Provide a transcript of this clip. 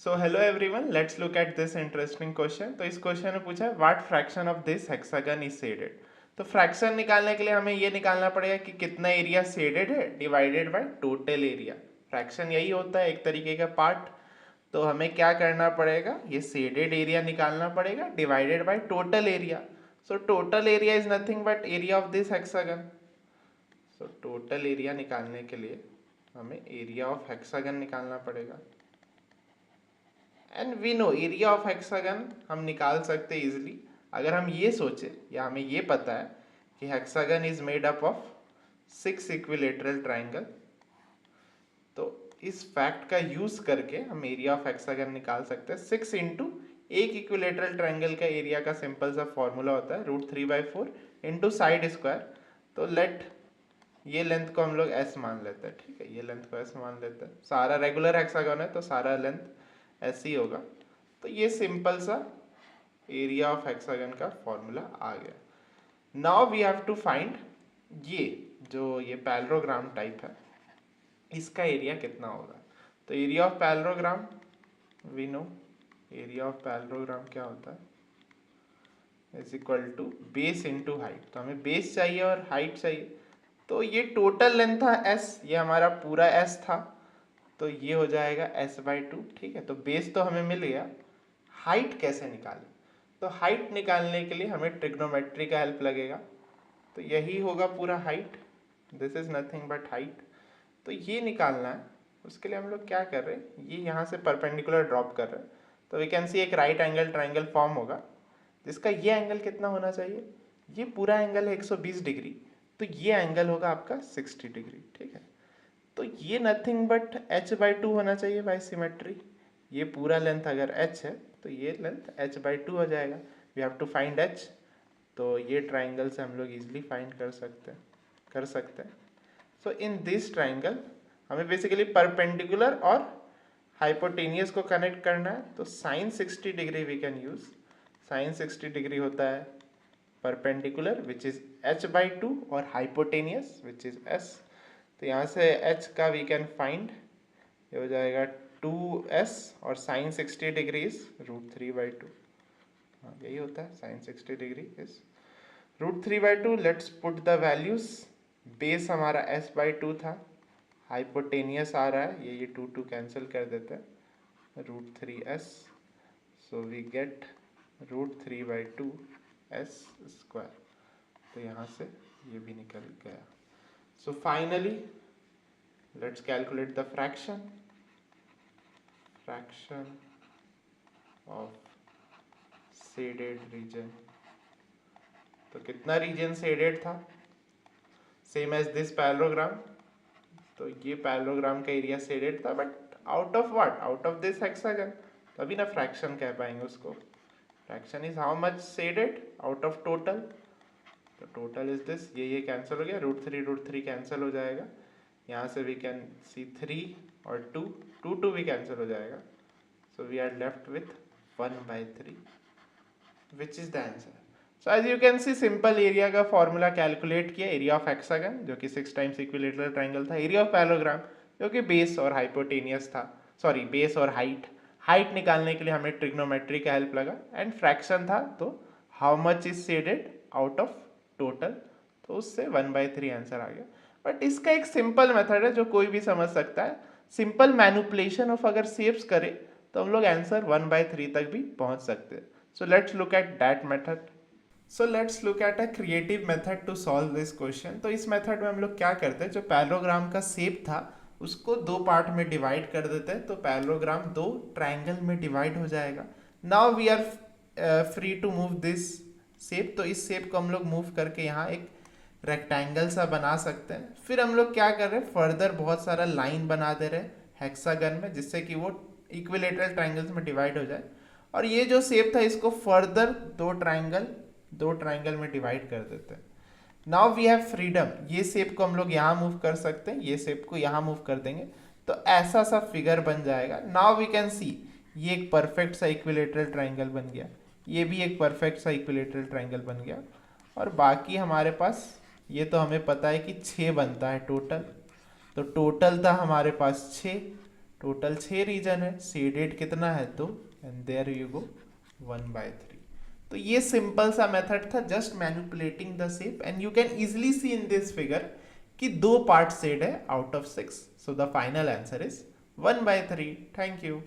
So hello everyone, let's look at this interesting question. तो इस question में पूछा है what fraction of this hexagon is shaded. तो फ्रैक्शन निकालने के लिए हमें ये निकालना पड़ेगा कि कितना एरिया शेडेड है divided by total area. Fraction यही होता है, एक तरीके का पार्ट। तो हमें क्या करना पड़ेगा, ये शेडेड एरिया निकालना पड़ेगा divided by total area. So total area is nothing but area of this hexagon. So total area निकालने के लिए हमें एरिया ऑफ हेक्सागन निकालना पड़ेगा। And we know area of hexagon हम निकाल सकते हैं इजिली अगर हम ये सोचे या हमें ये पता है कि hexagon is made up of 6 equilateral triangle. तो इस फैक्ट का यूज करके हम एरिया ऑफ हेक्सागन निकाल सकते हैं। 6 इंटू एक इक्विलेटरल ट्राइंगल का एरिया का सिंपल सा फॉर्मूला होता है √3/4 इंटू साइड स्क्वायर। तो लेट ये लेंथ को हम लोग एस मान लेते हैं, ठीक है, ये लेंथ को एस मान लेते हैं। सारा रेगुलर हेक्सागन है तो सारा लेंथ एस ही होगा। तो ये सिंपल सा एरिया ऑफ हेक्सागन का फॉर्मूला आ गया। Now we have to find ये जो ये पैरेललोग्राम टाइप है इसका एरिया कितना होगा। तो area of parallelogram we know, area of parallelogram क्या होता है is equal to base into height. तो हमें बेस चाहिए और हाइट चाहिए। तो ये टोटल लेंथ था एस, ये हमारा पूरा एस था, तो ये हो जाएगा s/2, ठीक है। तो बेस तो हमें मिल गया, हाइट कैसे निकालें। तो हाइट निकालने के लिए हमें ट्रिग्नोमेट्री का हेल्प लगेगा। तो यही होगा पूरा height, this is nothing but height. तो ये निकालना है, उसके लिए हम लोग क्या कर रहे हैं, ये यहाँ से परपेंडिकुलर ड्रॉप कर रहे हैं। तो वी कैन सी एक राइट एंगल ट्राइंगल फॉर्म होगा जिसका ये एंगल कितना होना चाहिए, ये पूरा एंगल है 120 डिग्री, तो ये एंगल होगा आपका 60 डिग्री, ठीक है। तो ये नथिंग बट h/2 होना चाहिए बाय सिमेट्री। ये पूरा लेंथ अगर h है तो ये लेंथ h/2 हो जाएगा। We have to find h। तो ये ट्राइंगल से हम लोग इजीली फाइंड कर सकते हैं। सो इन दिस ट्राइंगल हमें बेसिकली परपेंडिकुलर और हाइपोटेनियस को कनेक्ट करना है। तो sine 60 degree we can use. Sine 60 degree होता है परपेंडिकुलर विच इज h/2 और हाइपोटेनियस विच इज s। तो यहाँ से h का वी कैन फाइंड, ये हो जाएगा 2s और साइन 60 डिग्री इज √3/2। हाँ यही होता है, sine 60 degree is √3/2। Let's put the values. Base हमारा s/2 था, हाइपोटेनियस आ रहा है, ये 2 कैंसिल कर देते हैं, √3s। So we get √3/2 s square. तो यहाँ से ये भी निकल गया। So finally, let's calculate the fraction of shaded region। तो कितना रीजन शेडेड था, सेम एज दिस पैरेललोग्राम। तो ये पैरेललोग्राम का एरिया शेडेड था but out of what, out of this hexagon. तो अभी ना फ्रैक्शन कह पाएंगे उसको। Fraction is how much shaded out of total. तो टोटल इज दिस, ये कैंसिल हो गया, √3 कैंसिल हो जाएगा। यहाँ से वी कैन सी 3 और 2 भी कैंसिल हो जाएगा। So we are left with 1/3 which is the answer. So as you can see simple area का फॉर्मूला कैलकुलेट किया, एरिया ऑफ हेक्सागन जो कि 6 टाइम्स इक्विलेटरल ट्राइंगल था, एरिया ऑफ पैरेललोग्राम जो कि बेस और हाइपोटेनियस था, सॉरी बेस और हाइट निकालने के लिए हमें ट्रिग्नोमेट्री का हेल्प लगा, एंड फ्रैक्शन था तो how much is shaded out of total, तो उससे 1/3 आंसर आ गया। बट इसका एक सिंपल मेथड है जो कोई भी समझ सकता है। सिंपल मैनिपुलेशन ऑफ अगर शेप्स करें तो हम लोग आंसर 1/3 तक भी पहुंच सकते हैं। So let's look at that method. So let's look at a creative method to solve this question. तो इस मेथड में हम लोग क्या करते हैं, जो पैरेललोग्राम का शेप था उसको 2 पार्ट में डिवाइड कर देते हैं। तो पैरेललोग्राम 2 ट्राइंगल में डिवाइड हो जाएगा। Now we are free to move this shape. तो इस शेप को हम लोग मूव करके यहाँ एक रेक्टेंगल सा बना सकते हैं। फिर हम लोग क्या कर रहे हैं, फर्दर बहुत सारा लाइन बना दे रहे हैं हेक्सागन में जिससे कि वो इक्विलेटरल ट्राइंगल्स में डिवाइड हो जाए। और ये जो शेप था इसको फर्दर 2 ट्राइंगल में डिवाइड कर देते हैं। नाउ वी हैव फ्रीडम, ये शेप को हम लोग यहाँ मूव कर सकते हैं, ये शेप को यहाँ मूव कर देंगे तो ऐसा सा फिगर बन जाएगा। नाउ वी कैन सी ये एक परफेक्ट सा इक्विलेटरल ट्राइंगल बन गया, ये भी एक परफेक्ट सा इक्विलेटरल ट्राइंगल बन गया। और बाकी हमारे पास ये तो हमें पता है कि 6 बनता है टोटल। तो टोटल था हमारे पास 6, टोटल 6 रीजन है, सीडेड कितना है 2, एंड देयर यू गो 1/3। तो ये सिंपल सा मेथड था, just manipulating the shape, and you can easily C in this figure कि 2 पार्ट शेड है out of 6। So the final answer is 1/3। Thank you.